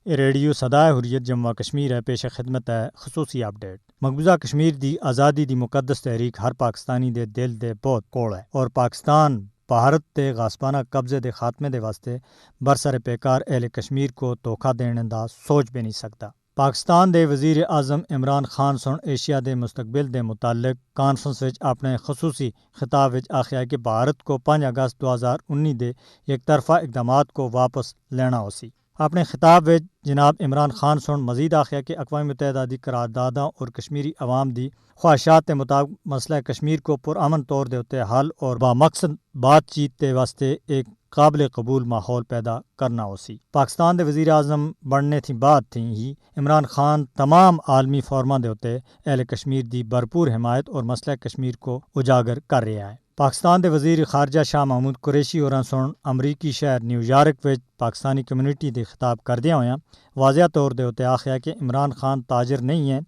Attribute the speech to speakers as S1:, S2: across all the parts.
S1: Radio صدائے حریت جموں و کشمیر ہے پیش خدمت ہے خصوصی اپڈیٹ۔ مقبوضہ کشمیر دی آزادی دی مقدس تحریک ہر پاکستانی دے دل دے بہت کول ہے اور پاکستان بھارت تے غاسبانہ قبضے دے خاتمے دے واسطے برسر پیکار اہل کشمیر کو دھوکہ دینے دا سوچ بھی نہیں سکتا۔ پاکستان دے وزیر اعظم عمران خان سن ایشیا دے مستقبل دے متعلق کانفرنس وچ اپنے خصوصی خطاب وچ آخیا کہ بھارت کو 5 اگست 2019 دے یک طرفہ اقدامات کو واپس لینا ہو سی۔ اپنے خطاب وچ جناب عمران خان سن مزید آخیا کہ اقوام متحدہ دی قرارداداں اور کشمیری عوام دی خواہشات کے مطابق مسئلہ کشمیر کو پرامن طور دے اتے حل اور بامقصد بات چیت کے واسطے ایک قابل قبول ماحول پیدا کرنا ہو سی۔ پاکستان دے وزیر اعظم بننے تھی بعد تھی ہی عمران خان تمام عالمی فورما دے اتے اہل کشمیر دی بھرپور حمایت اور مسئلہ کشمیر کو اجاگر کر رہا ہے۔ پاکستان دے وزیر خارجہ شاہ محمود قریشی ہوراں سن امریکی شہر نیو یارک وچ پاکستانی کمیونٹی دے خطاب کردیاں ہویاں واضح طور دے اتے آخیا کہ عمران خان تاجر نہیں ہیں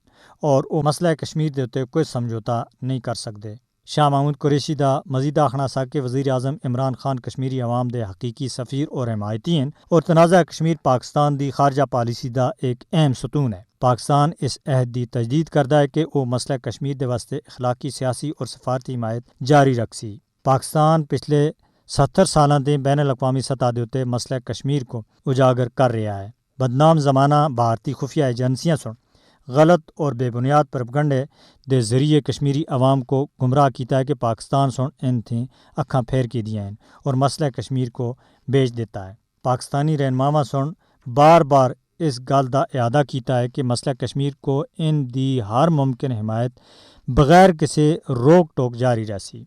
S1: اور وہ مسئلہ کشمیر دے اتے کوئی سمجھوتا نہیں کر سکتے۔ شاہ محمود قریشی دا مزید آخنا سا کہ وزیر اعظم عمران خان کشمیری عوام دے حقیقی سفیر اور حمایتی ہیں اور تنازع کشمیر پاکستان دی خارجہ پالیسی دا ایک اہم ستون ہے۔ پاکستان اس عہد دی تجدید کردا ہے کہ وہ مسئلہ کشمیر دے واسطے اخلاقی، سیاسی اور سفارتی حمایت جاری رکھ سی۔ پاکستان پچھلے 70 سالاں دے بین الاقوامی سطح دے اتے مسئلہ کشمیر کو اجاگر کر رہا ہے۔ بدنام زمانہ بھارتی خفیہ ایجنسیاں سن غلط اور بے بنیاد پروپیگنڈے دے ذریعے کشمیری عوام کو گمراہ کیتا ہے کہ پاکستان سن ان تھیں اکھاں پھیر کی دیاں ہیں اور مسئلہ کشمیر کو بیچ دیتا ہے۔ پاکستانی رہنماواں سن بار بار اس گل دا اعادہ کیتا ہے کہ مسئلہ کشمیر کو ان دی ہر ممکن حمایت بغیر کسی روک ٹوک جاری رہسی۔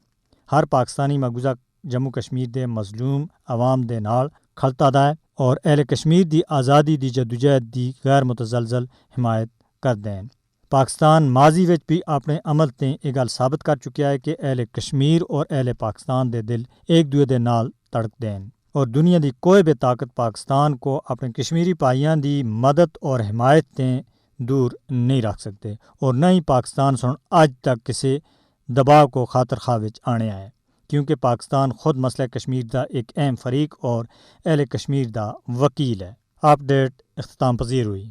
S1: ہر پاکستانی مقبوضہ جموں کشمیر دے مظلوم عوام دے نال کھلتا دا ہے اور اہل کشمیر دی آزادی دی جدوجہد دی غیر متزلزل حمایت کر دین۔ پاکستان ماضی وچ بھی اپنے عمل تے یہ گل ثابت کر چکیا ہے کہ اہل کشمیر اور اہل پاکستان دے دل ایک دوے دے نال تڑک دین اور دنیا دی کوئی بھی طاقت پاکستان کو اپنے کشمیری بھائیاں دی مدد اور حمایت تے دور نہیں رکھ سکتے اور نہ ہی پاکستان سن اج تک کسی دباؤ کو خاطر خواہ وچ آنے آئے کیونکہ پاکستان خود مسئلہ کشمیر دا ایک اہم فریق اور اہل کشمیر دا وکیل ہے۔ اپڈیٹ اختتام پذیر ہوئی۔